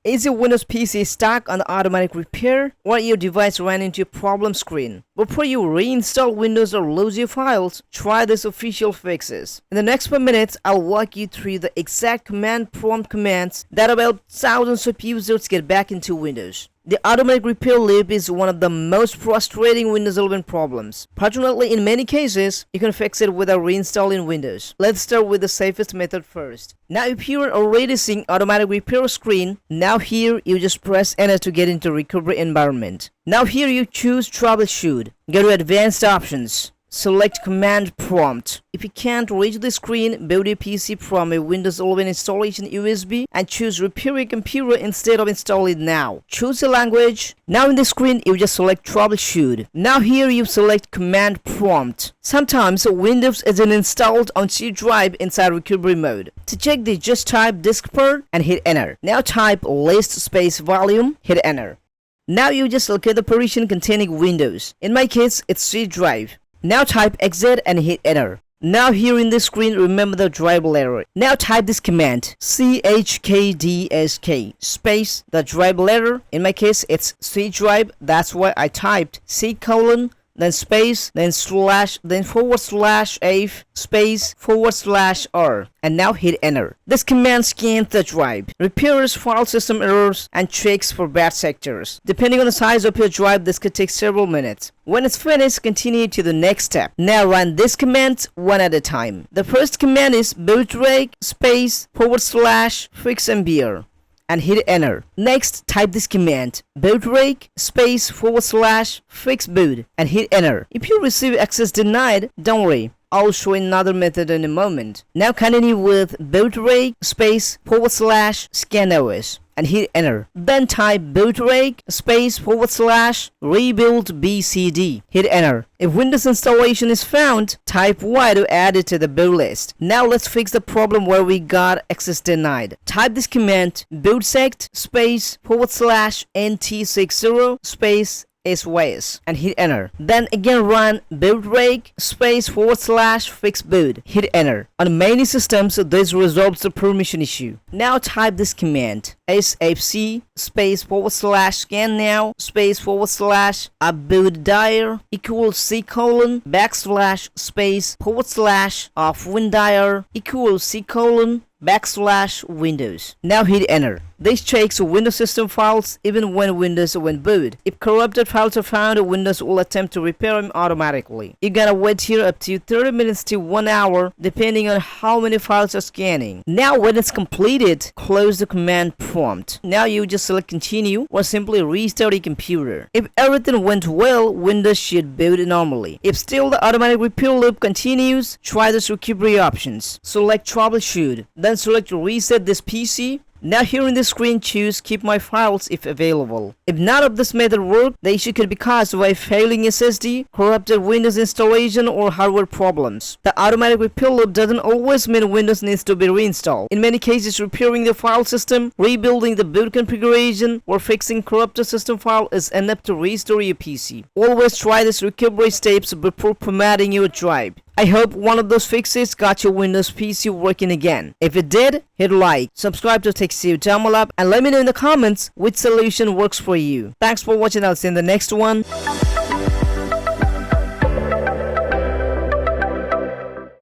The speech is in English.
Is your Windows PC stuck on the automatic repair, or your device ran into a problem screen? Before you reinstall Windows or lose your files, try this official fixes. In the next 5 minutes, I'll walk you through the exact command prompt commands that will help thousands of users get back into Windows. The automatic repair loop is one of the most frustrating Windows 11 problems. Fortunately, in many cases, you can fix it without reinstalling Windows. Let's start with the safest method first. Now, if you are already seeing automatic repair screen, now here you just press enter to get into recovery environment. Now here you choose troubleshoot. Go to advanced options. Select command prompt. If you can't reach the screen, boot your PC from a Windows 11 installation USB and choose repair your computer instead of install it now. Choose a language. Now in the screen, you just select troubleshoot. Now here you select command prompt. Sometimes Windows isn't installed on C drive inside recovery mode. To check this, just type diskpart and hit enter. Now type list space volume, hit enter. Now you just locate the partition containing Windows. In my case, it's C drive. Now type exit and hit enter. Now here in the screen, remember the drive letter. Now type this command CHKDSK space the drive letter. In my case, it's C drive. That's why I typed C colon then space, then slash, then /F space /R, and now hit enter. This command scans the drive, repairs file system errors, and checks for bad sectors. Depending on the size of your drive, this could take several minutes. When it's finished, continue to the next step. Now run this command one at a time. The first command is BOOTREC space /fixboot and hit enter. Next, type this command BOOTREC space /fixboot and hit enter. If you receive access denied, don't worry, I'll show another method in a moment. Now continue with BOOTREC space /scanOS and hit enter. Then type BOOTREC space /rebuild BCD. Hit enter. If Windows installation is found, type Y to add it to the boot list. Now let's fix the problem where we got access denied. Type this command bootsect space /NT60 space SYS and hit enter. Then again run BOOTREC space /fixboot. Hit enter. On many systems, this resolves the permission issue. Now type this command sfc space /scannow space /upbootdir equals C colon / space /offwindir equals C colon / Windows. Now hit enter. This checks Windows system files even when Windows won't boot. If corrupted files are found, Windows will attempt to repair them automatically. You gotta wait here up to 30 minutes to 1 hour depending on how many files are scanning. Now when it's completed, close the command prompt. Now you just select continue or simply restart your computer. If everything went well, Windows should boot normally. If still the automatic repair loop continues, try the recovery options. Select troubleshoot. Then select reset this PC. Now here in the screen, choose keep my files if available. If none of this method work, the issue could be caused by failing SSD, corrupted Windows installation, or hardware problems. The automatic repair loop doesn't always mean Windows needs to be reinstalled. In many cases, repairing the file system, rebuilding the boot configuration, or fixing corrupted system file is enough to restore your PC. Always try these recovery steps before formatting your drive. I hope one of those fixes got your Windows PC working again. If it did, hit like, subscribe to Sudama, and let me know in the comments which solution works for you. Thanks for watching. I'll see you in the next one.